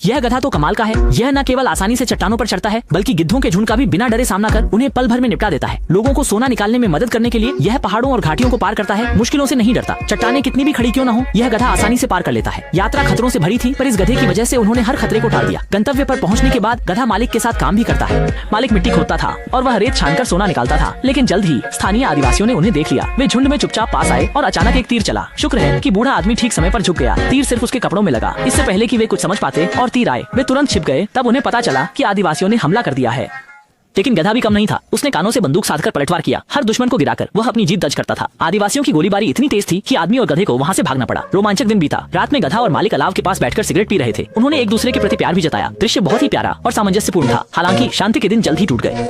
यह गधा तो कमाल का है। यह न केवल आसानी से चट्टानों पर चढ़ता है बल्कि गिद्धों के झुंड का भी बिना डरे सामना कर उन्हें पल भर में निपटा देता है। लोगों को सोना निकालने में मदद करने के लिए यह पहाड़ों और घाटियों को पार करता है। मुश्किलों से नहीं डरता। चट्टानें कितनी भी खड़ी क्यों न हो, यह गधा आसानी से पार कर लेता है। यात्रा खतरों से भरी थी पर इस गधे की वजह से उन्होंने हर खतरे को टाल दिया। गंतव्य पर पहुंचने के बाद गधा मालिक के साथ काम भी करता है। मालिक मिट्टी खोदता था और वह रेत छानकर सोना निकालता था, लेकिन जल्द ही स्थानीय आदिवासियों ने उन्हें देख लिया। वे झुंड में चुपचाप पास आए और अचानक एक तीर चला। शुक्र है कि बूढ़ा आदमी ठीक समय पर झुक गया। तीर सिर्फ उसके कपड़ों में लगा। इससे पहले कि वे कुछ समझ पाते और तीर आए, वे तुरंत छिप गए। तब उन्हें पता चला कि आदिवासियों ने हमला कर दिया है। लेकिन गधा भी कम नहीं था। उसने कानों से बंदूक साधकर पलटवार किया। हर दुश्मन को गिराकर वह अपनी जीत दर्ज करता था। आदिवासियों की गोलीबारी इतनी तेज थी कि आदमी और गधे को वहां से भागना पड़ा। रोमांचक दिन बीता। रात में गधा और मालिक अलाव के पास बैठकर सिगरेट पी रहे थे। उन्होंने एक दूसरे के प्रति प्यार भी जताया। दृश्य बहुत ही प्यारा और सामंजस्यपूर्ण था। हालांकि शांति के दिन जल्द ही टूट गए।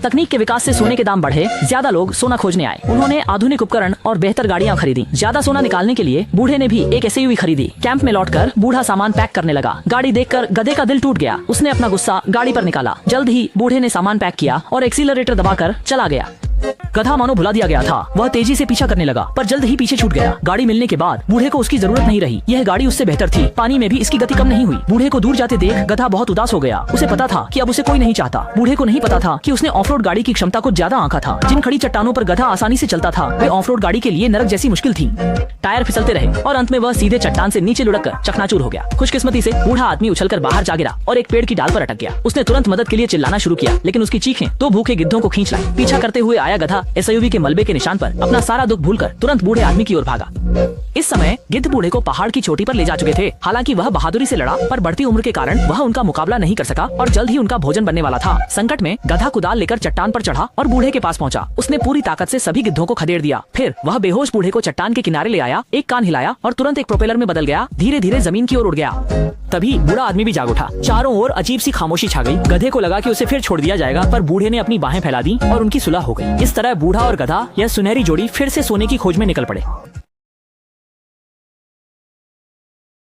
तकनीक के विकास से सोने के दाम बढ़े। ज्यादा लोग सोना खोजने आए। उन्होंने आधुनिक उपकरण और बेहतर गाड़ियां खरीदी। ज्यादा सोना निकालने के लिए बूढ़े ने भी एक SUV खरीदी। कैंप में लौटकर बूढ़ा सामान पैक करने लगा। गाड़ी देखकर गधे का दिल टूट गया। उसने अपना गुस्सा गाड़ी पर निकाला। जल्द ही बूढ़े ने सामान पैक किया और एक्सीलरेटर दबाकर चला गया। गधा मानो भुला दिया गया था। वह तेजी से पीछा करने लगा पर जल्द ही पीछे छूट गया। गाड़ी मिलने के बाद बूढ़े को उसकी जरूरत नहीं रही। यह गाड़ी उससे बेहतर थी। पानी में भी इसकी गति कम नहीं हुई। बूढ़े को दूर जाते देख गधा बहुत उदास हो गया। उसे पता था कि अब उसे कोई नहीं चाहता। बूढ़े को नहीं पता था कि उसने ऑफ रोड गाड़ी की क्षमता को ज्यादा आंका था। जिन खड़ी चट्टानों पर गधा आसानी से चलता था वे ऑफ रोड गाड़ी के लिए नरक जैसी मुश्किल थी। टायर फिसलते रहे और अंत में वह सीधे चट्टान से नीचे लुढ़क कर चकनाचूर हो गया। खुशकिस्मती से बूढ़ा आदमी उछलकर बाहर जा गिरा और एक पेड़ की डाल पर अटक गया। उसने तुरंत मदद के लिए चिल्लाना शुरू किया, लेकिन उसकी चीखें दो भूखे गिद्धों को खींच लाई। पीछा करते हुए आया गधा SUV के मलबे के निशान पर अपना सारा दुख भूलकर तुरंत बूढ़े आदमी की ओर भागा। इस समय गिद्ध बूढ़े को पहाड़ की चोटी पर ले जा चुके थे। हालांकि वह बहादुरी से लड़ा पर बढ़ती उम्र के कारण वह उनका मुकाबला नहीं कर सका और जल्द ही उनका भोजन बनने वाला था। संकट में गधा कुदाल लेकर चट्टान पर चढ़ा और बूढ़े के पास पहुंचा। उसने पूरी ताकत से सभी गिद्धों को खदेड़ दिया। फिर वह बेहोश बूढ़े को चट्टान के किनारे ले आया, एक कान हिलाया और तुरंत एक प्रोपेलर में बदल गया। धीरे धीरे जमीन की ओर उड़ गया। तभी बूढ़ा आदमी भी जाग उठा। चारों ओर अजीब सी खामोशी छा गई। गधे को लगा कि उसे फिर छोड़ दिया जाएगा, पर बूढ़े ने अपनी बाहें फैला दी और उनकी सुलह हो गई। इस तरह बूढ़ा और गधा, यह सुनहरी जोड़ी, फिर से सोने की खोज में निकल पड़े।